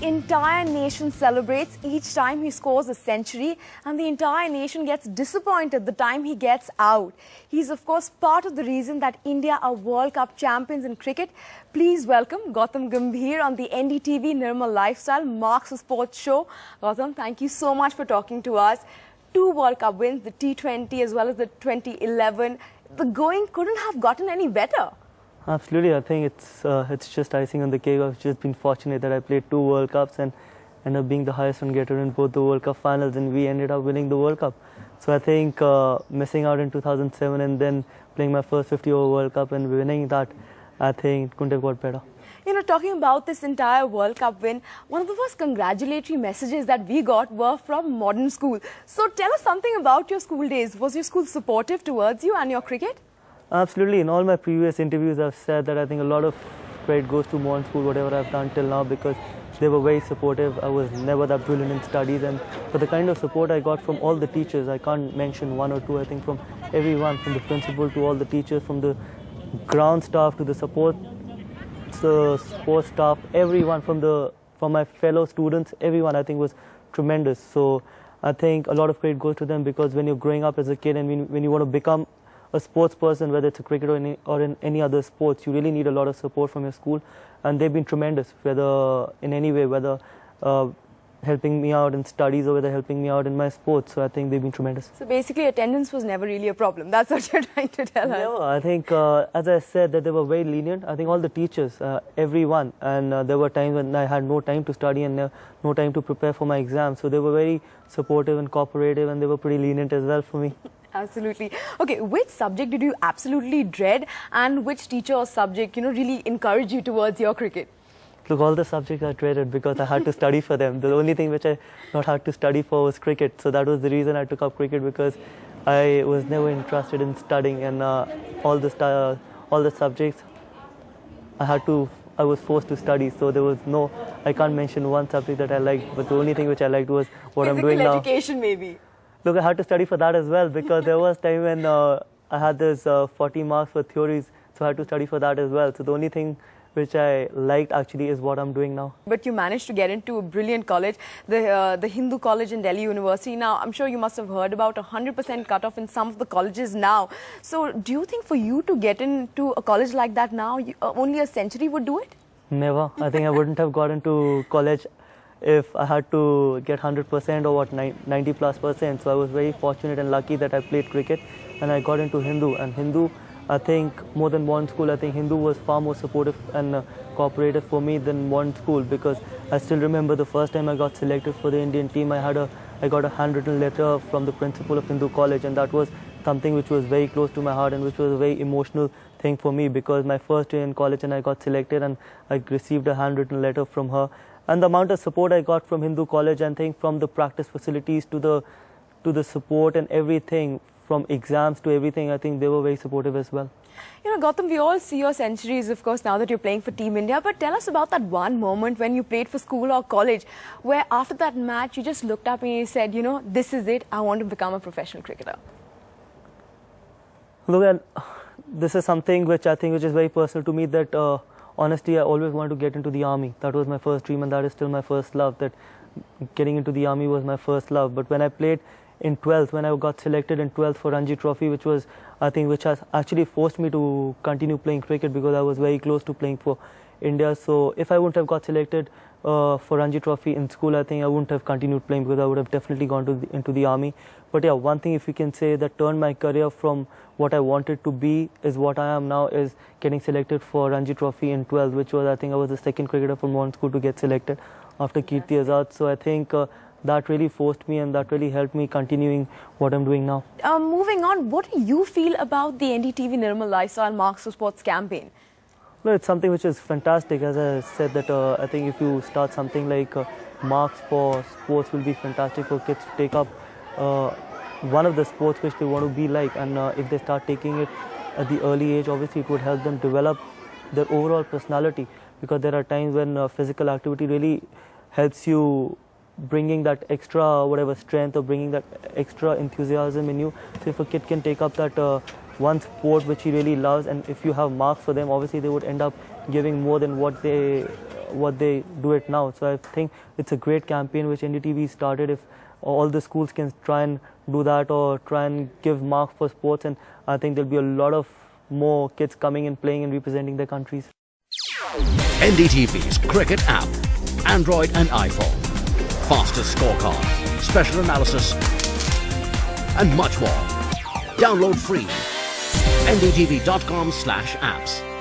entire nation celebrates each time he scores a century, and the entire nation gets disappointed the time he gets out. He's of course part of the reason that India are World Cup champions in cricket. Please welcome Gambhir on the NDTV Nirmal Lifestyle Marks of Sports show. Gautam, thank you so much for talking to us. 2 World Cup wins, the T20 as well as the 2011. The going couldn't have gotten any better. Absolutely, I think it's just icing on the cake. I've just been fortunate that I played 2 World Cups and ended up being the highest run getter in both the World Cup finals, and we ended up winning the World Cup. So I think missing out in 2007 and then playing my first 50-over World Cup and winning that, I think it couldn't have got better. You know, talking about this entire World Cup win, one of the first congratulatory messages that we got were from modern school. So tell us something about your school days. Was your school supportive towards you and your cricket? Absolutely. In all my previous interviews, I've said that I think a lot of credit goes to modern school, whatever I've done till now, because they were very supportive. I was never that brilliant in studies, and for the kind of support I got from all the teachers, I can't mention 1 or 2, I think from everyone, from the principal to all the teachers, from the ground staff to the support, the sports staff, everyone, from my fellow students, everyone I think was tremendous. So I think a lot of credit goes to them, because when you're growing up as a kid and when you want to become a sports person, whether it's a cricket or in any other sports, you really need a lot of support from your school, and they've been tremendous, whether in any way, whether helping me out in studies or whether helping me out in my sports. So I think they've been tremendous. So basically attendance was never really a problem. That's what you're trying to tell us. No, I think as I said, that they were very lenient. I think all the teachers, everyone, and there were times when I had no time to study and no time to prepare for my exams. So they were very supportive and cooperative, and they were pretty lenient as well for me. Absolutely. Okay, which subject did you absolutely dread, and which teacher or subject, really encouraged you towards your cricket? Look, all the subjects I dreaded because I had to study for them. The only thing which I not had to study for was cricket. So that was the reason I took up cricket, because I was never interested in studying, and all the subjects I was forced to study. So there was no, I can't mention one subject that I liked, but the only thing which I liked was what I'm doing now. Physical education maybe. Look, I had to study for that as well, because there was time when I had this 40 marks for theories, so I had to study for that as well. So the only thing which I liked actually is what I'm doing now. But you managed to get into a brilliant college, the Hindu College in Delhi University. Now, I'm sure you must have heard about 100% cutoff in some of the colleges now. So do you think for you to get into a college like that now, only a century would do it? Never. I think I wouldn't have got into college if I had to get 100% or 90+%. So I was very fortunate and lucky that I played cricket and I got into Hindu. And Hindu, I think more than modern school, I think Hindu was far more supportive and cooperative for me than modern school, because I still remember the first time I got selected for the Indian team, I got a handwritten letter from the principal of Hindu College, and that was something which was very close to my heart and which was a very emotional thing for me, because my first year in college and I got selected and I received a handwritten letter from her. And the amount of support I got from Hindu College, and think from the practice facilities to the support and everything, from exams to everything, I think they were very supportive as well. You know, Gautam, we all see your centuries, of course, now that you're playing for Team India. But tell us about that one moment when you played for school or college, where after that match, you just looked up and you said, this is it, I want to become a professional cricketer. Look, and this is something which I think which is very personal to me, that honestly, I always wanted to get into the army. That was my first dream, and that is still my first love, that getting into the army was my first love. But when I played in 12th, when I got selected in 12th for Ranji Trophy, which has actually forced me to continue playing cricket, because I was very close to playing for India. So if I wouldn't have got selected for Ranji Trophy in school, I think I wouldn't have continued playing, because I would have definitely gone into the army. But yeah, one thing if you can say that turned my career from what I wanted to be is what I am now, is getting selected for Ranji Trophy in 12th, which was, I think I was the second cricketer from modern school to get selected after Kirti Azad. So I think that really forced me, and that really helped me continuing what I'm doing now. Moving on, what do you feel about the NDTV Nirmal Lifestyle Marks of Sports campaign? No, it's something which is fantastic. As I said, that I think if you start something like Marks for Sports will be fantastic for kids to take up one of the sports which they want to be like, and if they start taking it at the early age, obviously it would help them develop their overall personality, because there are times when physical activity really helps you bringing that extra strength, or bringing that extra enthusiasm in you. So if a kid can take up that one sport which he really loves, and if you have marks for them, obviously they would end up giving more than what they do it now. So I think it's a great campaign which NDTV started. If all the schools can try and do that or try and give marks for sports, and I think there'll be a lot of more kids coming and playing and representing their countries. NDTV's cricket app, Android and iPhone, fastest scorecard, special analysis and much more. Download free. ndtv.com/apps.